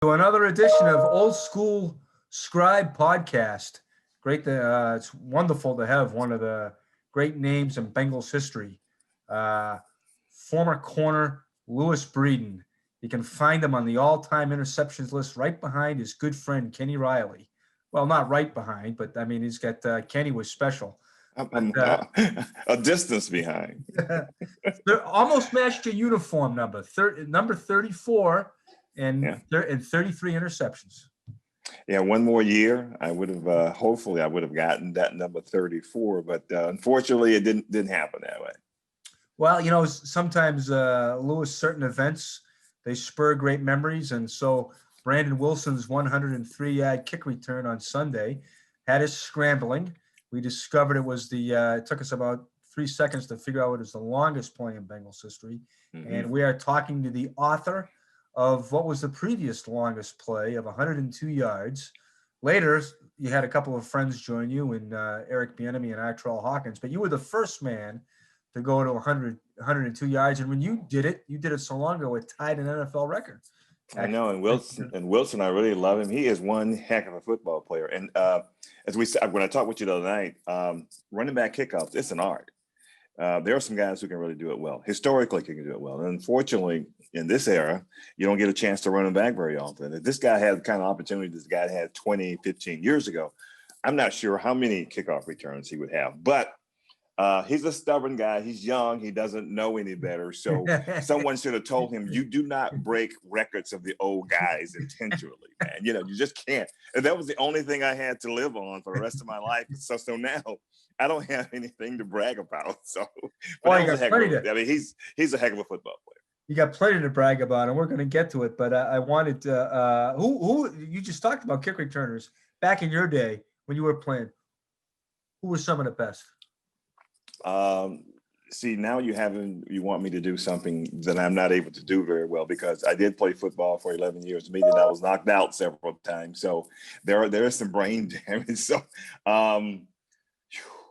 To another edition of Old School Scribe podcast. It's wonderful to have one of the great names in Bengals history, uh, former corner Louis Breeden. You can find him on the all-time interceptions list, right behind his good friend Kenny Riley. Well, not right behind, but I mean he's got Kenny was special. I'm a distance behind. They almost matched your uniform number, number 34, and Yeah, 33 interceptions. yeah. One more year, I would have. Hopefully, I would have gotten that number 34. But unfortunately, it didn't happen that way. Well, sometimes Lewis, certain events, they spur great memories. And so Brandon Wilson's 103-yard kick return on Sunday had us scrambling. We discovered it took us about 3 seconds to figure out it was the longest play in Bengals history. Mm-hmm. And we are talking to the author of what was the previous longest play of 102 yards. Later, you had a couple of friends join you, and Eric Bieniemy and Artrell Hawkins, but you were the first man to go to 102 yards. And when you did it so long ago, it tied an NFL record. I know, and Wilson, I really love him. He is one heck of a football player. And as we said, when I talked with you the other night, running back kickoffs, it's an art. There are some guys who can really do it well. Historically, can do it well. And unfortunately, in this era, you don't get a chance to run him back very often. If this guy had the kind of opportunity this guy had 20, 15 years ago, I'm not sure how many kickoff returns he would have. But he's a stubborn guy. He's young. He doesn't know any better. So someone should have told him, you do not break records of the old guys intentionally, man. You just can't. And that was the only thing I had to live on for the rest of my life. So now I don't have anything to brag about. So, I mean, he's a heck of a football player. You got plenty to brag about, and we're going to get to it. But I wanted to who you just talked about kick returners back in your day when you were playing. Who were some of the best? See, now you want me to do something that I'm not able to do very well because I did play football for 11 years, meaning I was knocked out several times. So there is some brain damage. So,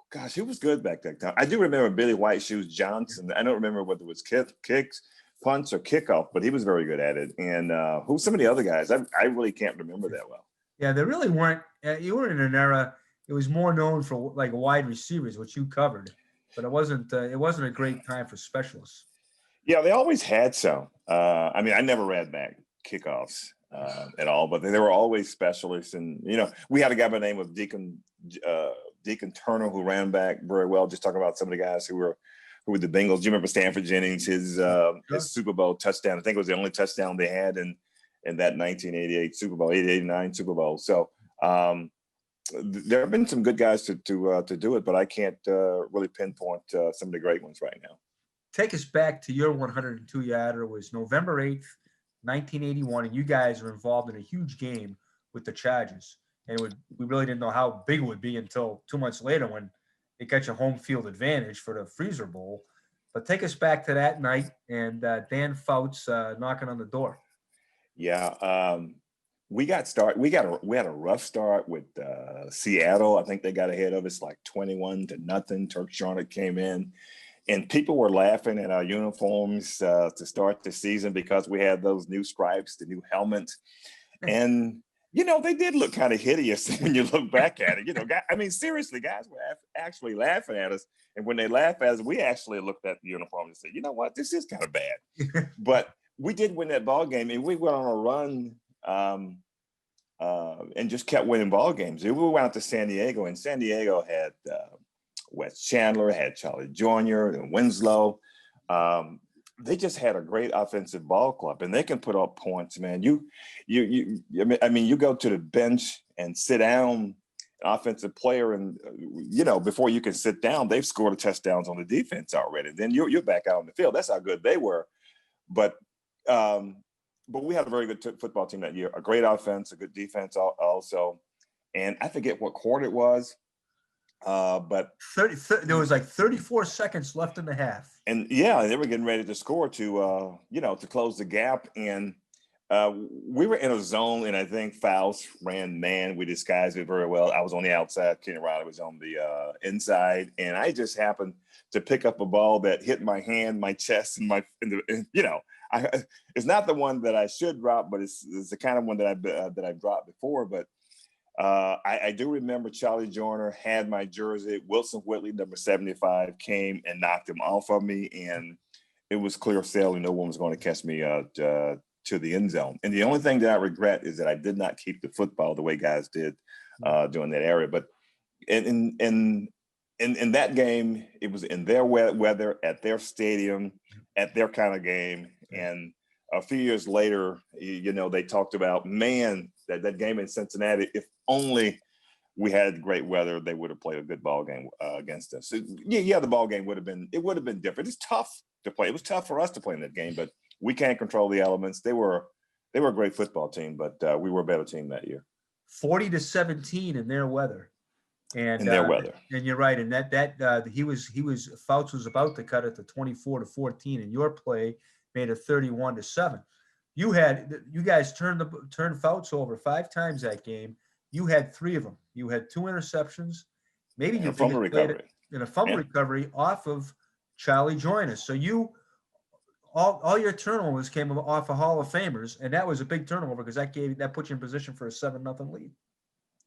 gosh, it was good back that time. I do remember Billy White Shoes Johnson. I don't remember whether it was kicks, punts, or kickoff, but he was very good at it. And who's some of the other guys? I really can't remember that well. Yeah, they really weren't. You were in an era. It was more known for like wide receivers, which you covered. But it wasn't a great time for specialists. Yeah, they always had some. I mean, I never ran back kickoffs at all, but they were always specialists. And, we had a guy by the name of Deacon Turner who ran back very well. Just talking about some of the guys who were the Bengals. Do you remember Stanford Jennings, his Super Bowl touchdown? I think it was the only touchdown they had in that 1988 Super Bowl, 89 Super Bowl. So, there have been some good guys to do it, but I can't really pinpoint some of the great ones right now. Take us back to your 102-yarder. It was November 8th, 1981, and you guys were involved in a huge game with the Chargers. And we really didn't know how big it would be until 2 months later when it got you home field advantage for the Freezer Bowl. But take us back to that night and Dan Fouts knocking on the door. Yeah. We had a rough start with Seattle. I think they got ahead of us like 21-0. Turk Charnock came in, and people were laughing at our uniforms to start the season because we had those new stripes, the new helmets, and they did look kind of hideous when you look back at it. I mean, seriously, guys were actually laughing at us, and when they laughed at us, we actually looked at the uniform and said, "You know what? This is kind of bad." But we did win that ball game, and we went on a run. And just kept winning ball games. We went out to San Diego, and San Diego had Wes Chandler, had Charlie Jr., and Winslow. They just had a great offensive ball club, and they can put up points, man. You go to the bench and sit down, an offensive player, and before you can sit down, they've scored touchdowns on the defense already. Then you're back out on the field. That's how good they were, but we had a very good football team that year, a great offense, a good defense also. And I forget what quarter it was, but there was like 34 seconds left in the half. And yeah, they were getting ready to score to close the gap. And we were in a zone, and I think Fouts ran man. We disguised it very well. I was on the outside. Kenny Riley was on the inside. And I just happened to pick up a ball that hit my hand, my chest, and it's not the one that I should drop, but it's the kind of one that I've dropped before. But I do remember Charlie Joyner had my jersey. Wilson Whitley, number 75, came and knocked him off of me, and it was clear sailing. No one was going to catch me to the end zone. And the only thing that I regret is that I did not keep the football the way guys did during that area. But in that game, it was in their weather, at their stadium, at their kind of game. And a few years later, they talked about, man, that game in Cincinnati, if only we had great weather, they would have played a good ball game against us. So, the ball game would have been different. It's tough to play. It was tough for us to play in that game, but we can't control the elements. They were a great football team, but we were a better team that year. 40-17 in their weather. And in their weather. And you're right. And Fouts was about to cut it to 24-14, and your play made it 31-7. You guys turned Fouts over 5 times that game. You had 3 of them. You had 2 interceptions, maybe a fumble recovery. In a fumble recovery off of Charlie Joyner. So all your turnovers came off of Hall of Famers, and that was a big turnover because that put you in position for a 7-0 lead.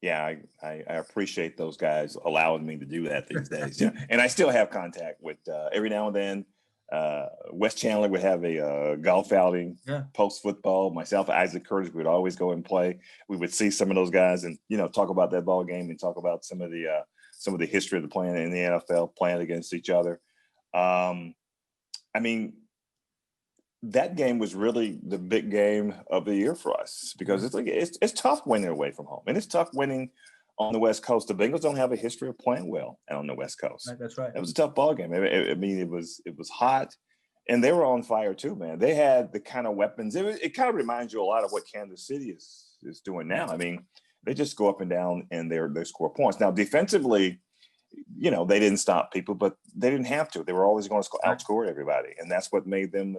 Yeah, I appreciate those guys allowing me to do that these days. Yeah, and I still have contact with every now and then. Wes Chandler would have a golf outing post football. Myself, Issac Curtis would always go and play. We would see some of those guys and talk about that ball game and talk about some of the history of the playing in the NFL, playing against each other. That game was really the big game of the year for us because it's tough winning away from home, and it's tough winning on the West Coast. The Bengals don't have a history of playing well on the West Coast. Right, that's right. It was a tough ball game. It was hot, and they were on fire too, man. They had the kind of weapons. It kind of reminds you a lot of what Kansas City is doing now. I mean, they just go up and down and they score points. Now defensively, they didn't stop people, but they didn't have to. They were always going to outscore everybody, and that's what made them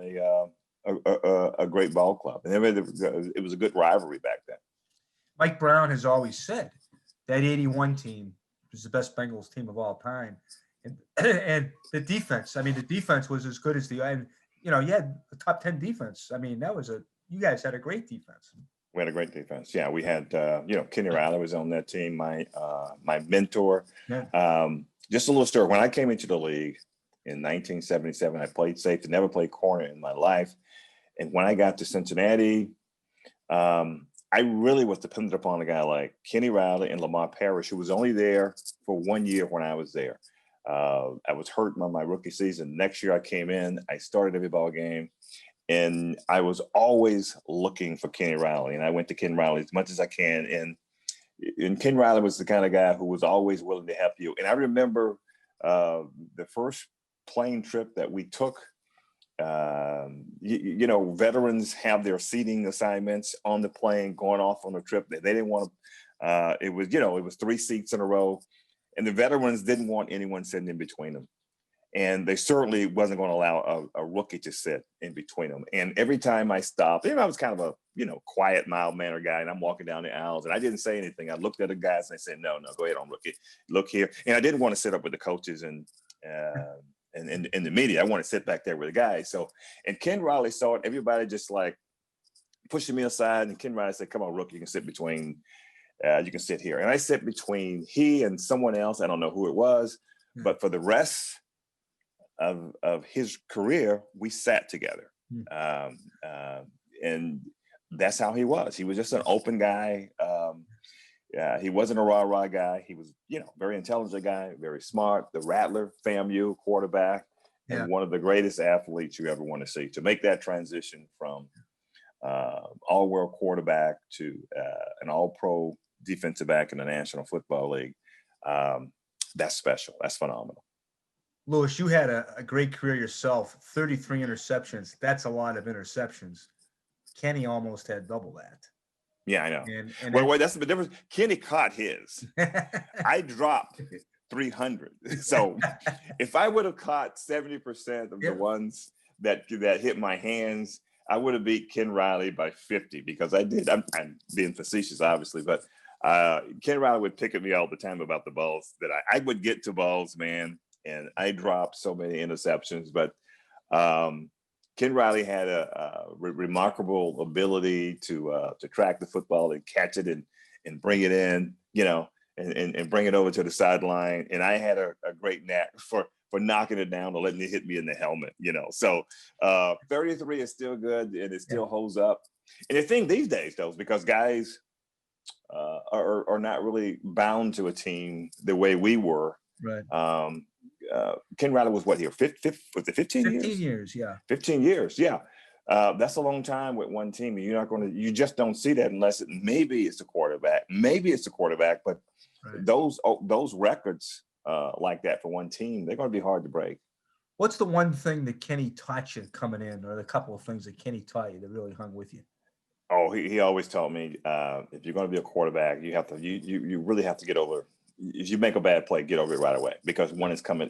a great ball club. And it was a good rivalry back then. Mike Brown has always said that 81 team was the best Bengals team of all time, and the defense. I mean, the defense was as good as you had a top 10 defense. I mean, you guys had a great defense. We had a great defense. Yeah, we had Kenny Riley was on that team. My mentor. Yeah. Just a little story. When I came into the league in 1977, I played safety, never played corner in my life. And when I got to Cincinnati, I really was dependent upon a guy like Kenny Riley and Lamar Parrish, who was only there for 1 year when I was there. I was hurt by my rookie season. Next year I came in, I started every ball game, and I was always looking for Kenny Riley. And I went to Ken Riley as much as I can. And Ken Riley was the kind of guy who was always willing to help you. And I remember the first plane trip that we took. Veterans have their seating assignments on the plane going off on a trip that they didn't want to. It was 3 seats in a row, and the veterans didn't want anyone sitting in between them. And they certainly wasn't going to allow a rookie to sit in between them. And every time I stopped, I was kind of a, quiet, mild-mannered guy, and I'm walking down the aisles, and I didn't say anything. I looked at the guys, and I said, no, go ahead on, rookie. Look here. And I didn't want to sit up with the coaches and in the media. I want to sit back there with the guys. So, and Ken Riley saw it. Everybody just like pushing me aside. And Ken Riley said, come on, rookie, you can sit between, you can sit here. And I sit between he and someone else. I don't know who it was, but for the rest of his career, we sat together. And that's how he was. He was just an open guy. He wasn't a rah-rah guy. He was, very intelligent guy, very smart, the Rattler, FAMU quarterback, and one of the greatest athletes you ever want to see. To make that transition from all-world quarterback to an all-pro defensive back in the National Football League, that's special. That's phenomenal. Louis, you had a great career yourself, 33 interceptions. That's a lot of interceptions. Kenny almost had double that. Yeah, I know. Well, that's the difference. Kenny caught his. I dropped 300. So if I would have caught 70% of the ones that hit my hands, I would have beat Ken Riley by 50 because I did. I'm being facetious, obviously, but Ken Riley would pick at me all the time about the balls that I would get to balls, man, and I dropped so many interceptions. But Ken Riley had a remarkable ability to track the football and catch it and bring it in, and bring it over to the sideline. And I had a great knack for knocking it down or letting it hit me in the helmet, So 33 is still good and it still holds up. And the thing these days, though, is because guys are not really bound to a team the way we were. Right. Ken Riley was what here? Was it 15 years? 15 years, yeah. 15 years, yeah. That's a long time with one team. You just don't see that unless maybe it's a quarterback. But right. those records like that for one team, they're going to be hard to break. What's the one thing that Kenny taught you coming in, or the couple of things that Kenny taught you that really hung with you? Oh, he always taught me if you're going to be a quarterback, you really have to get over. If you make a bad play, get over it right away, because one is coming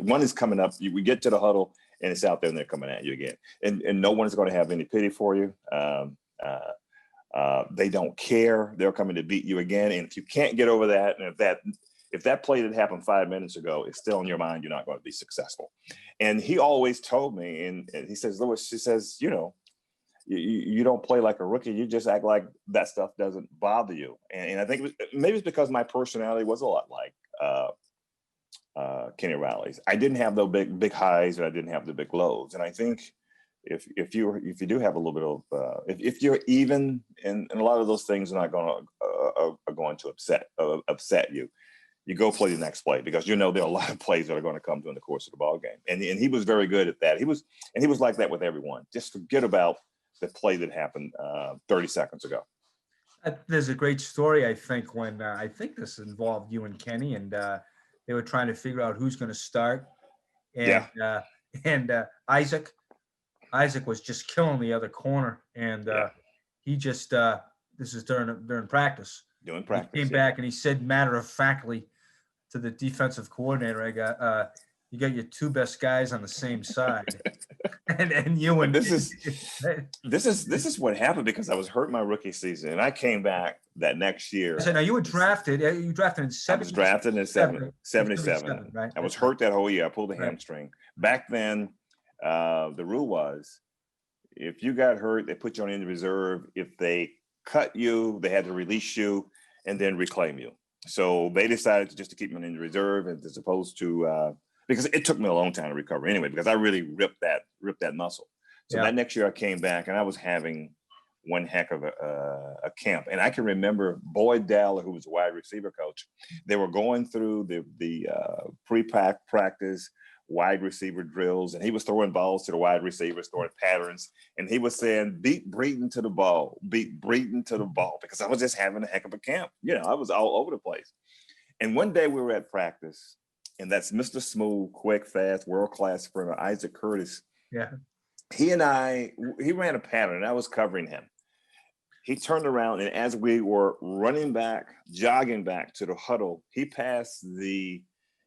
up. We get to the huddle and it's out there and they're coming at you again, and no one is going to have any pity for you. They don't care. They're coming to beat you again, and if you can't get over that, and if that play that happened 5 minutes ago is still in your mind, you're not going to be successful. And he always told me, and he says, Louis, he says, you don't play like a rookie. You just act like that stuff doesn't bother you. And I think maybe it's because my personality was a lot like Kenny Riley's. I didn't have those big highs, and I didn't have the big lows. And I think if you do have a little bit of if you're even, and a lot of those things are not going to upset you. You go play the next play, because there are a lot of plays that are going to come during the course of the ball game. And he was very good at that. He was like that with everyone. Just forget about the play that happened 30 seconds ago. There's a great story, I think, when I think this involved you and Kenny, and they were trying to figure out who's going to start. And Issac was just killing the other corner, and he just this is during practice. Doing practice. He came back and he said matter-of-factly to the defensive coordinator, you got your two best guys on the same side. and you and this is what happened, because I was hurt my rookie season and I came back that next year. So now you were drafted. You drafted in 70. I was drafted in 77. Right? I was hurt that whole year. I pulled a hamstring. Back then, the rule was if you got hurt, they put you on injured reserve. If they cut you, they had to release you and then reclaim you. So they decided to keep me on injured reserve, as opposed to because it took me a long time to recover anyway, because I really ripped that muscle. So that next year I came back and I was having one heck of a camp. And I can remember Boyd Dowler, who was a wide receiver coach. They were going through the pre-practice wide receiver drills, and he was throwing balls to the wide receivers, throwing patterns, and he was saying, beat Breeden to the ball, because I was just having a heck of a camp. I was all over the place. And one day we were at practice, and that's Mr. Smooth, quick, fast, world-class sprinter, Issac Curtis. Yeah. He ran a pattern, and I was covering him. He turned around, and as we were jogging back to the huddle, he passed the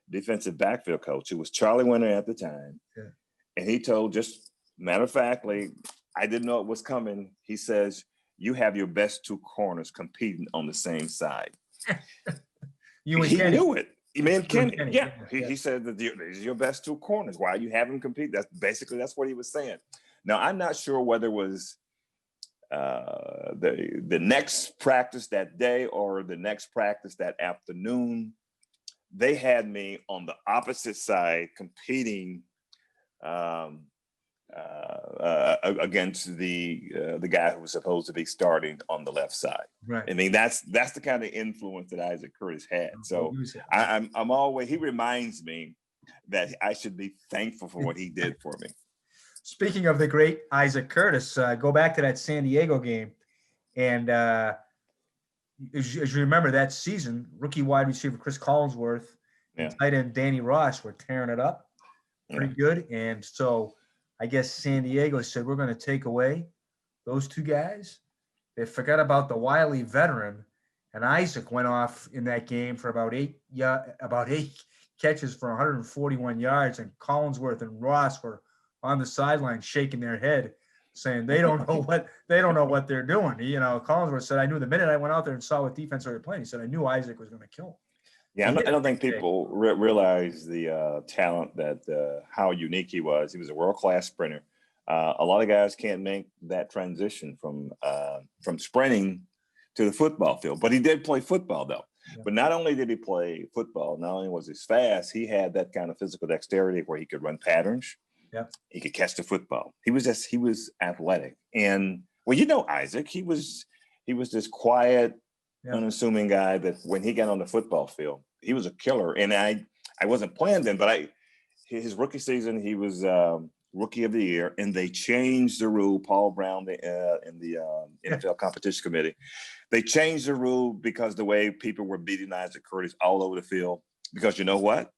defensive backfield coach, who was Charlie Winter at the time. Yeah. And he told, just matter-of-factly, I didn't know it was coming. He says, you have your best two corners competing on the same side. He knew it. Kenny. Yeah. He said that these are your best two corners. Why you have them compete? That's what he was saying. Now, I'm not sure whether it was the next practice that day or the next practice that afternoon. They had me on the opposite side competing against the guy who was supposed to be starting on the left side. Right. I mean, that's the kind of influence that Issac Curtis had. So I'm always, he reminds me that I should be thankful for what he did for me. Speaking of the great Issac Curtis, go back to that San Diego game, and as you remember that season, rookie wide receiver Chris Collinsworth and tight end Danny Ross were tearing it up pretty good. And so I guess San Diego said, we're going to take away those two guys. They forgot about the wily veteran, and Issac went off in that game for about eight catches for 141 yards, and Collinsworth and Ross were on the sideline shaking their head, saying they don't know what they're doing. Collinsworth said, I knew the minute I went out there and saw what defense they were playing. He said, I knew Issac was going to kill him. Yeah, I don't think people realize the talent that how unique he was. He was a world-class sprinter. A lot of guys can't make that transition from sprinting to the football field. But he did play football, though. Yeah. But not only did he play football, not only was he fast, he had that kind of physical dexterity where he could run patterns. Yeah. He could catch the football. He was athletic. And well, you know, Issac, he was this quiet, unassuming guy that when he got on the football field, he was a killer. And I wasn't playing then, but his rookie season, he was rookie of the year, and they changed the rule. Paul Brown in the NFL competition committee, they changed the rule because the way people were beating Issac Curtis all over the field, because you know what?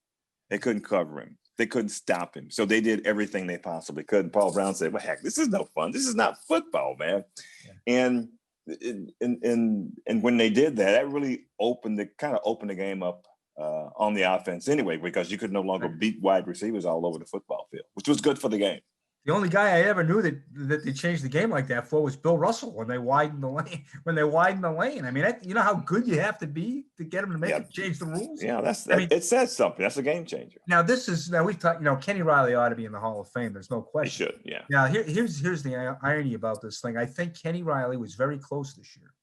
They couldn't cover him. They couldn't stop him. So they did everything they possibly could. And Paul Brown said, well, heck, this is no fun. This is not football, man. Yeah. And when they did that, that really opened the game up on the offense anyway, because you could no longer beat wide receivers all over the football field, which was good for the game. The only guy I ever knew that they changed the game like that for was Bill Russell when they widened the lane. I mean, you know how good you have to be to get him to change the rules. Yeah, it says something. That's a game changer. Now we've talked. You know, Kenny Riley ought to be in the Hall of Fame. There's no question. He should. Yeah. Now here's the irony about this thing. I think Kenny Riley was very close this year.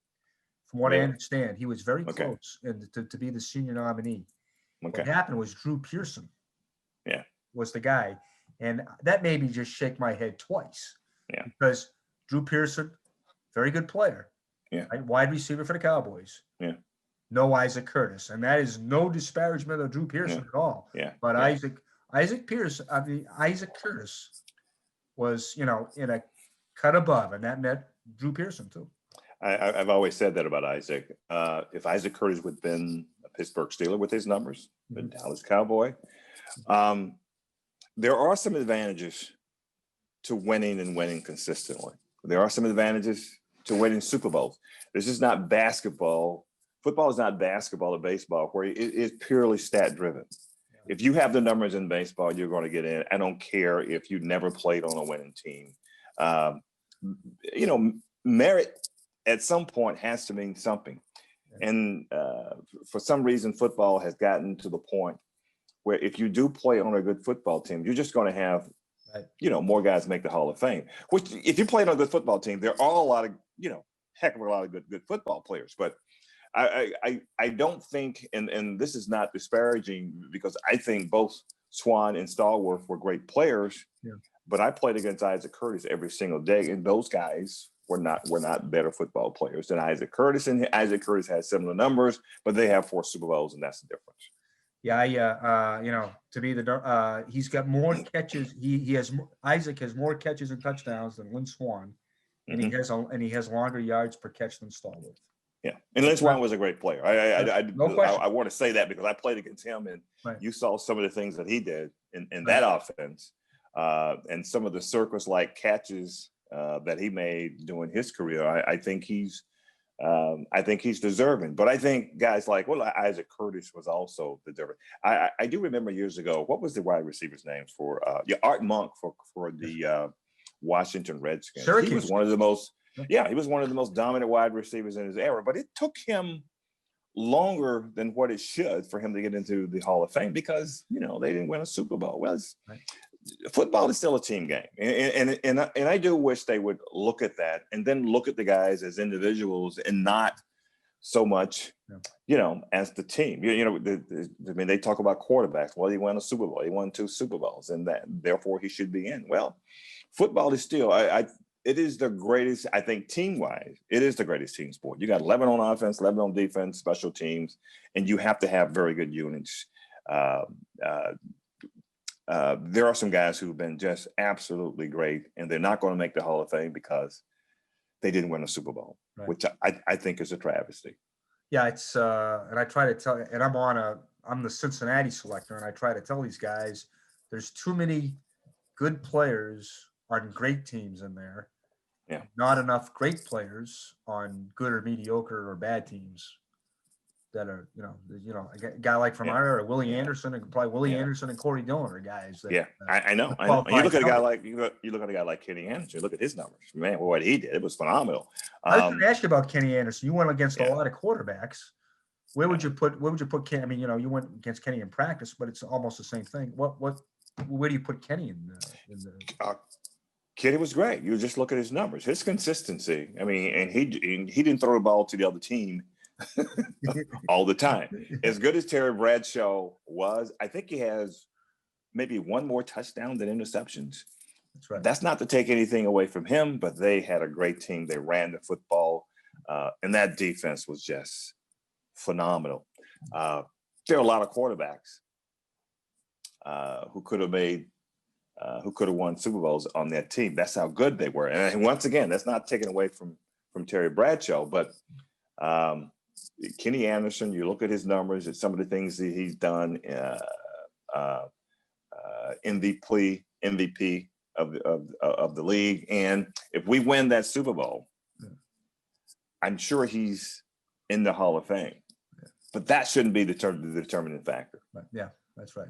From what I understand, he was very close to be the senior nominee. Okay. What happened was Drew Pearson was the guy. And that made me just shake my head twice. Yeah. Because Drew Pearson, very good player. Yeah. Right? Wide receiver for the Cowboys. Yeah. No Issac Curtis. And that is no disparagement of Drew Pearson at all. Yeah. But Issac Curtis was, you know, in a cut above, and that met Drew Pearson too. I've always said that about Issac. If Issac Curtis would have been a Pittsburgh Steeler with his numbers, a Dallas Cowboy, there are some advantages to winning and winning consistently. There are some advantages to winning Super Bowls. This is not basketball. Football is not basketball or baseball, where it is purely stat driven. If you have the numbers in baseball, you're going to get in. I don't care if you never played on a winning team. You know, merit at some point has to mean something. And for some reason, football has gotten to the point where if you do play on a good football team, you're just going to have, you know, more guys make the Hall of Fame. Which, if you play on a good football team, there are a lot of, you know, heck of a lot of good football players. But I don't think, and this is not disparaging, because I think both Swan and Stallworth were great players. Yeah. But I played against Issac Curtis every single day, and those guys were not better football players than Issac Curtis. And Issac Curtis has similar numbers, but they have 4 Super Bowls, and that's the difference. Yeah, you know, to be he's got more catches. Issac has more catches and touchdowns than Lynn Swan, and he has longer yards per catch than Stallworth. Yeah, and Lynn Swan was a great player. I want to say that because I played against him, and you saw some of the things that he did in that offense, and some of the circus-like catches that he made during his career. I think he's deserving, but I think guys like, Issac Curtis was also deserving. I do remember years ago, what was the wide receiver's name for Art Monk for the Washington Redskins? Syracuse. He was one of the most dominant wide receivers in his era, but it took him longer than what it should for him to get into the Hall of Fame, because, you know, they didn't win a Super Bowl. Well, football is still a team game, and I do wish they would look at that and then look at the guys as individuals and not so much, you know, as the team. You know, I mean, they talk about quarterbacks. Well, he won a Super Bowl. He won 2 Super Bowls, and therefore he should be in. Well, football is still, it is the greatest, I think, team-wise. It is the greatest team sport. You got 11 on offense, 11 on defense, special teams, and you have to have very good units. There are some guys who've been just absolutely great, and they're not going to make the Hall of Fame because they didn't win a Super Bowl, which I think is a travesty. Yeah, it's and I try to tell, and I'm the Cincinnati selector, and I try to tell these guys there's too many good players on great teams in there. Yeah. Not enough great players on good or mediocre or bad teams that are, you know, a guy like from our era, Willie Anderson, and probably Willie Anderson and Corey Dillon are guys. That, I know. You look at a guy like Kenny Anderson. Look at his numbers, man. What he did, it was phenomenal. I was going to ask you about Kenny Anderson. You went against a lot of quarterbacks. Where would you put Kenny? I mean, you know, you went against Kenny in practice, but it's almost the same thing. Where do you put Kenny in the Kitty was great. You just look at his numbers, his consistency. I mean, and he didn't throw the ball to the other team all the time. As good as Terry Bradshaw was, I think he has maybe one more touchdown than interceptions. That's right. That's not to take anything away from him, but they had a great team. They ran the football, and that defense was just phenomenal. There are a lot of quarterbacks who could have won Super Bowls on that team. That's how good they were. And once again, that's not taken away from Terry Bradshaw, but Kenny Anderson, you look at his numbers and some of the things that he's done, MVP of the league. And if we win that Super Bowl, I'm sure he's in the Hall of Fame. But that shouldn't be the determining factor. Yeah, that's right.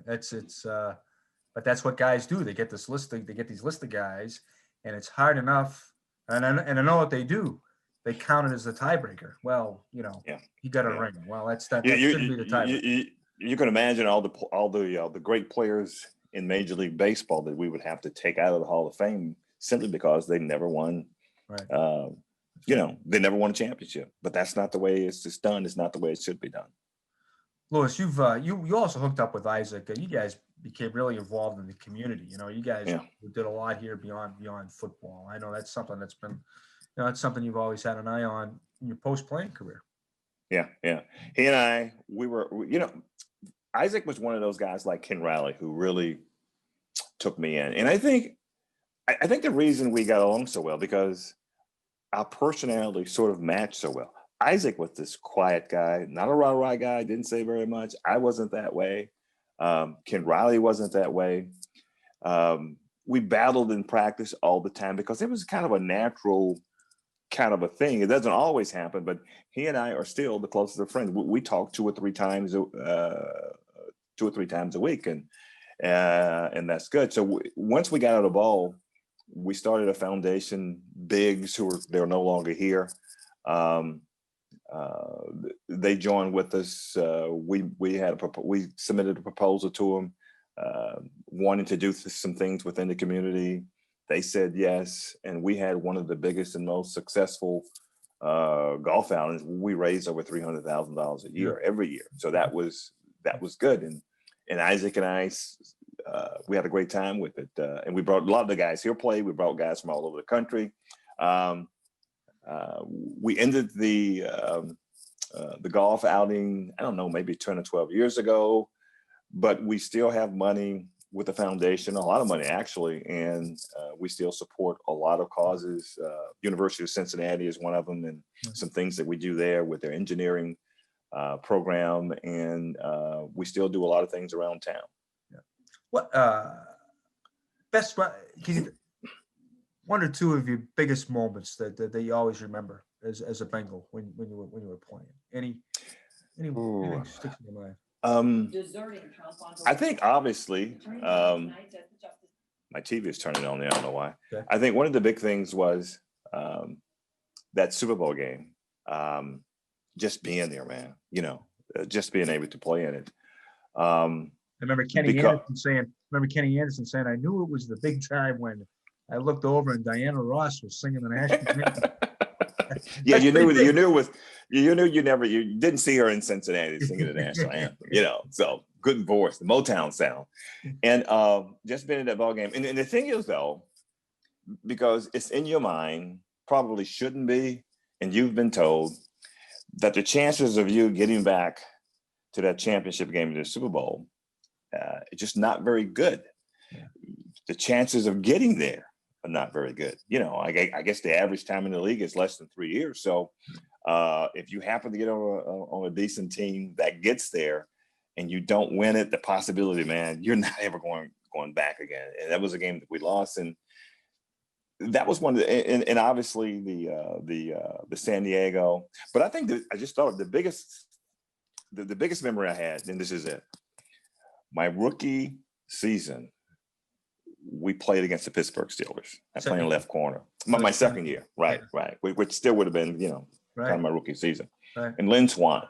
But that's what guys do. They get these list of guys, and it's hard enough. And I know what they do. They count it as the tiebreaker. Well, he got a ring. Well, that shouldn't be the tiebreaker. You can imagine all the great players in Major League Baseball that we would have to take out of the Hall of Fame simply because they never won. Right. They never won a championship. But that's not the way it's just done. It's not the way it should be done. Louis, you've you also hooked up with Issac. You guys became really involved in the community. You guys did a lot here beyond football. I know that's something that's been, that's something you've always had an eye on in your post-playing career. Yeah. He and I, Issac was one of those guys like Ken Riley who really took me in. And I think the reason we got along so well because our personality sort of matched so well. Issac was this quiet guy, not a rah-rah guy, didn't say very much. I wasn't that way. Ken Riley wasn't that way. We battled in practice all the time because it was kind of a natural kind of a thing. It doesn't always happen, but he and I are still the closest of friends. We talk two or three times a week, and that's good. So once we got out of the ball, we started a foundation. Biggs, they're no longer here. They joined with us. We submitted a proposal to them, wanting to do some things within the community. They said yes, and we had one of the biggest and most successful golf outings. We raised over $300,000 a year every year, so that was good. And Issac and I, we had a great time with it, and we brought a lot of the guys here play. We brought guys from all over the country. We ended the golf outing, I don't know, maybe 10 or 12 years ago, but we still have money with the foundation, a lot of money actually, and we still support a lot of causes. University of Cincinnati is one of them, and some things that we do there with their engineering program, and we still do a lot of things around town. Yeah. What one or two of your biggest moments that you always remember as a Bengal when you were playing? Anything sticks in your mind? I think obviously my TV is turning on there. I don't know why. Okay. I think one of the big things was that Super Bowl game. Just being there, man. Just being able to play in it. I remember Kenny Anderson saying, "I knew it was the big time when I looked over and Diana Ross was singing the national anthem." Yeah, you didn't see her in Cincinnati singing the national anthem, so good voice, the Motown sound. And just being in that ball game. And the thing is though, because it's in your mind, probably shouldn't be, and you've been told that the chances of you getting back to that championship game in the Super Bowl, it's just not very good. Yeah. The chances of getting there are not very good. I guess the average time in the league is less than 3 years. So if you happen to get on a decent team that gets there and you don't win it, the possibility, man, you're not ever going back again. And that was a game that we lost. And that was one of the, and obviously the San Diego. But I think I just thought the biggest memory I had, and this is it, my rookie season, we played against the Pittsburgh Steelers. I played in left corner. My second year, right, which still would have been, kind of my rookie season. Right. And Lynn Swan.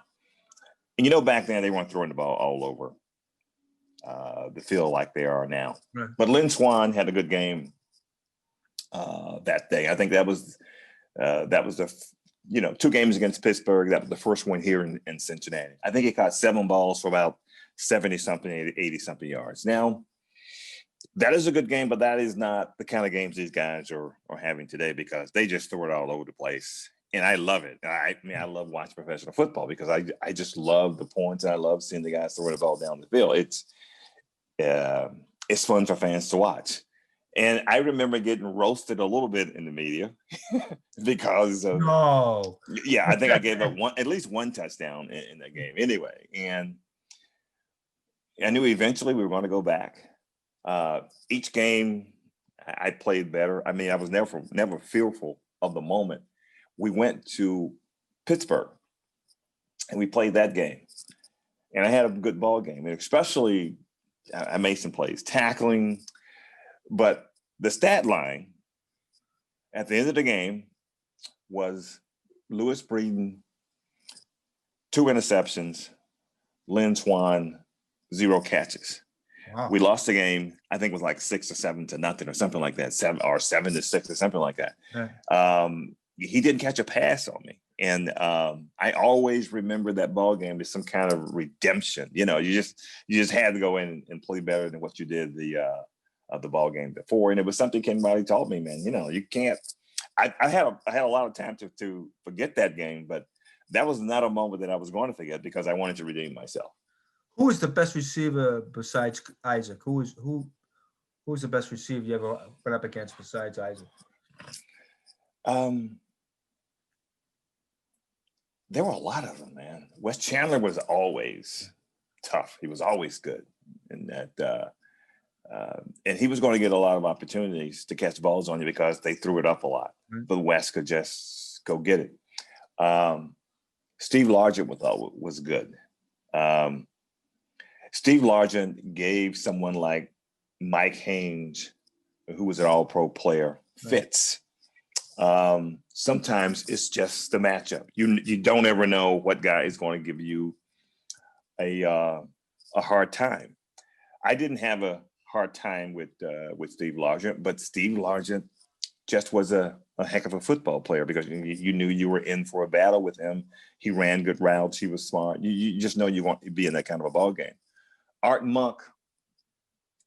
And back then they weren't throwing the ball all over the field like they are now. Right. But Lynn Swan had a good game that day. I think that was the 2 games against Pittsburgh. That was the first one here in Cincinnati. I think he caught 7 balls for about 70 something, 80 something yards. Now, that is a good game, but that is not the kind of games these guys are having today, because they just throw it all over the place. And I love it. I mean, I love watching professional football because I just love the points. And I love seeing the guys throw the ball down the field. It's fun for fans to watch. And I remember getting roasted a little bit in the media because of, I think I gave up at least one touchdown in that game anyway. And I knew eventually we were going to go back. Each game I played better. I mean, I was never fearful of the moment. We went to Pittsburgh and we played that game. And I had a good ball game. And especially I made some plays, tackling. But the stat line at the end of the game was Louis Breeden, 2 interceptions, Lynn Swan, 0 catches. Wow. We lost the game. I think it was like 6 or 7 to nothing or something like that, 7 to 6 or something like that. Yeah. He didn't catch a pass on me. And I always remember that ball game as some kind of redemption. You just had to go in and play better than what you did the ball game before. And it was something somebody taught me, man. You can't. I had a lot of time to forget that game, but that was not a moment that I was going to forget because I wanted to redeem myself. Who is the best receiver besides Isaac? Who's the best receiver you ever went up against besides Isaac? There were a lot of them, man. Wes Chandler was always tough. He was always good, and and he was going to get a lot of opportunities to catch balls on you because they threw it up a lot. Mm-hmm. But Wes could just go get it. Steve Largent was good. Steve Largent gave someone like Mike Haynes, who was an all-pro player, fits. Sometimes it's just the matchup. You don't ever know what guy is going to give you a hard time. I didn't have a hard time with Steve Largent, but Steve Largent just was a heck of a football player because you knew you were in for a battle with him. He ran good routes. He was smart. You just know you want to be in that kind of a ball game. Art Monk,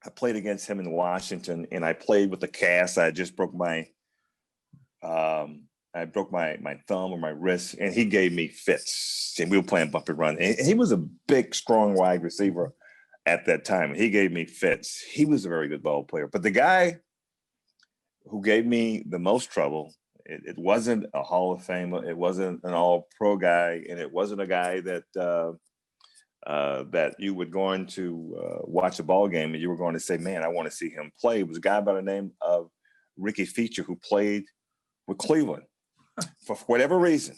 I played against him in Washington, and I played with a cast. I just broke my thumb or my wrist, and he gave me fits. And we were playing bump and run. And he was a big, strong wide receiver at that time. He gave me fits. He was a very good ball player. But the guy who gave me the most trouble, it wasn't a Hall of Famer. It wasn't an all-pro guy, and it wasn't a guy that you were going to watch a ball game and you were going to say, man, I want to see him play. It was a guy by the name of Ricky Feature who played with Cleveland for whatever reason.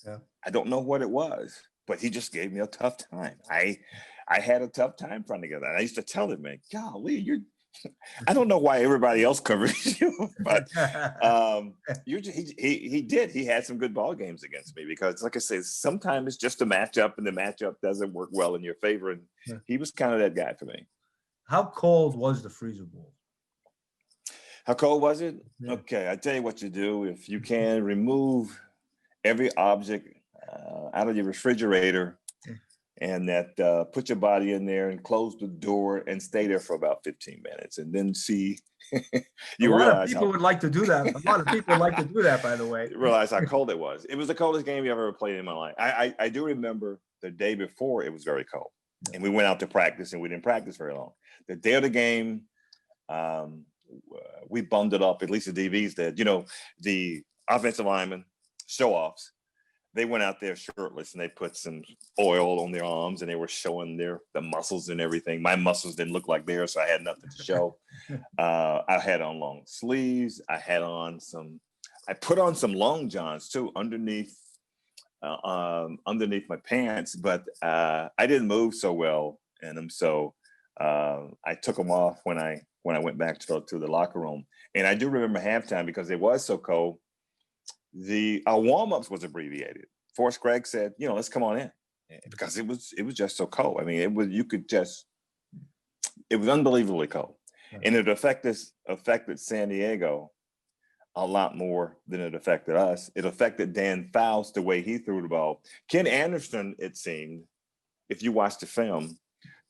Yeah. I don't know what it was, but he just gave me a tough time. I had a tough time trying to get that. I used to tell him, man, golly, I don't know why everybody else covers you, but he did. He had some good ball games against me because, like I said, sometimes it's just a matchup, and the matchup doesn't work well in your favor. And he was kind of that guy for me. How cold was the freezer bowl? How cold was it? Yeah. Okay, I tell you what you do. If you can, remove every object out of your refrigerator. And that put your body in there and close the door and stay there for about 15 minutes and then see. A lot of people would like to do that. A lot of people like to do that, by the way. Realize how cold it was. It was the coldest game you ever played in my life. I do remember the day before it was very cold. And we went out to practice and we didn't practice very long. The day of the game, we bummed it up, at least the DBs did. The offensive linemen, show-offs, they went out there shirtless and they put some oil on their arms and they were showing the muscles and everything. My muscles didn't look like theirs, so I had nothing to show. I had on long sleeves. I put on some long johns too underneath my pants, but I didn't move so well in them. So I took them off when I went back to the locker room. And I do remember halftime because it was so cold. Our warm-ups was abbreviated. Forrest Gregg said, let's come on in because it was just so cold. I mean, it was unbelievably cold. And it affected San Diego a lot more than it affected us. It affected Dan Fouts the way he threw the ball. Ken Anderson, it seemed, if you watch the film,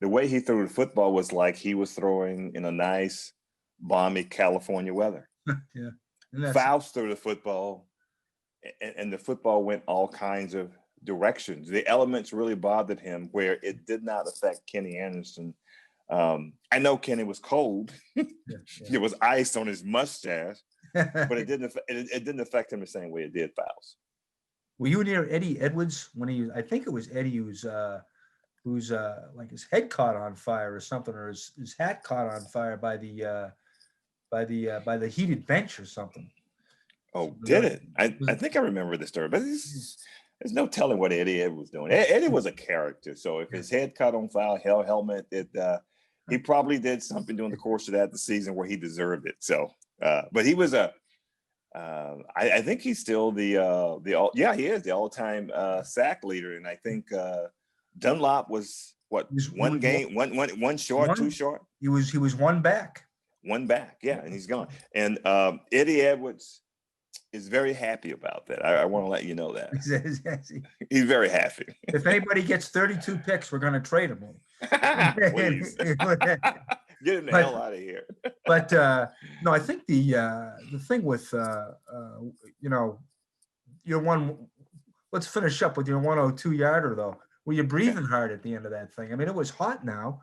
the way he threw the football was like he was throwing in a nice, balmy California weather. Yeah. Fouts threw the football, and the football went all kinds of directions. The elements really bothered him where it did not affect Kenny Anderson. I know Kenny was cold. There was ice on his mustache, but it didn't affect him the same way it did Fouts. Were you near Eddie Edwards when I think it was Eddie who's like his head caught on fire or something, or his hat caught on fire by the heated bench or something. Oh, did it? I think I remember the story, but there's no telling what Eddie Edwards was doing. Eddie was a character, so if his head caught on fire, helmet, he probably did something during the course of the season where he deserved it. So, but he was I think he's still he is the all-time sack leader, and I think Dunlop was one short, too short. He was one back. One back, yeah, and he's gone. And Eddie Edwards is very happy about that. I want to let you know that. He's very happy. If anybody gets 32 picks, we're going to trade him. Please. Get him the hell out of here. But no, I think the thing with your one. Let's finish up with your 102 yarder though. Were you breathing hard at the end of that thing? I mean, it was hot now.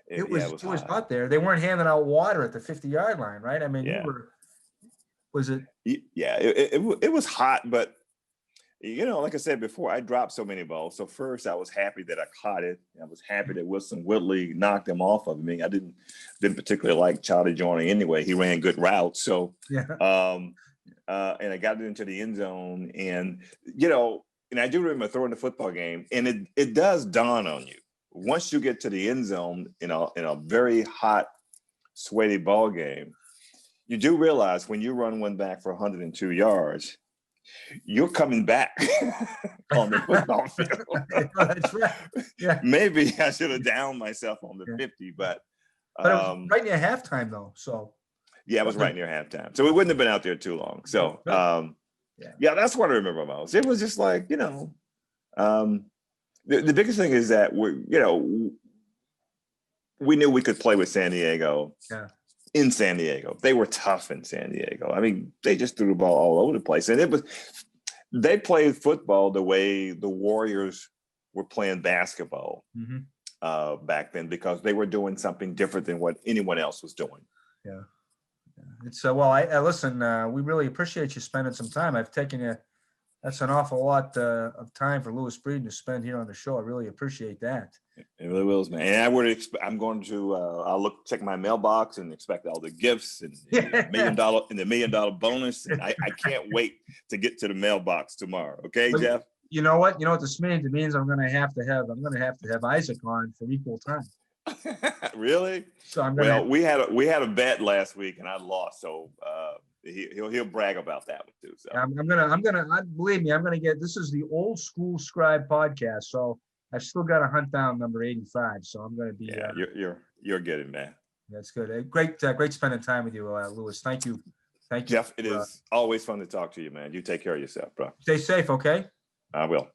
It was hot there. They weren't handing out water at the 50-yard line, right? I mean, was it? Yeah, it was hot, but like I said before, I dropped so many balls. So first, I was happy that I caught it. I was happy that Wilson Woodley knocked him off of me. I didn't particularly like Charlie Joyner anyway. He ran good routes, so and I got it into the end zone, and and I do remember throwing the football game, and it does dawn on you once you get to the end zone in a very hot, sweaty ball game. You do realize when you run one back for 102 yards, you're coming back on the football field. That's right. Yeah. Maybe I should have downed myself on the 50, but it was right near halftime though. So yeah, it was right near halftime. So we wouldn't have been out there too long. So yeah, that's what I remember most. It was just like, the biggest thing is that we knew we could play with San Diego. Yeah. In San Diego, they were tough in San Diego. I mean, they just threw the ball all over the place, and they played football the way the Warriors were playing basketball back then, because they were doing something different than what anyone else was doing. Yeah. It's well, I listen. We really appreciate you spending some time. I've taken you. That's an awful lot of time for Louis Breeden to spend here on the show. I really appreciate that. It really will, man. And I'm going to I'll check my mailbox and expect all the gifts and the $1 million bonus. And I can't wait to get to the mailbox tomorrow. Okay, Jeff? You know what? You know what this means? It means I'm going to have to have Issac on for equal time. Really? So I'm gonna we had a bet last week and I lost. So he'll brag about that one too. So I'm gonna believe me, I'm gonna get, this is the old school Scribe podcast. So I've still got to hunt down number 85. So I'm going to be. Yeah, you're getting, man. That's good. Great spending time with you, Louis. Thank you. Jeff, it is always fun to talk to you, man. You take care of yourself, bro. Stay safe, okay? I will.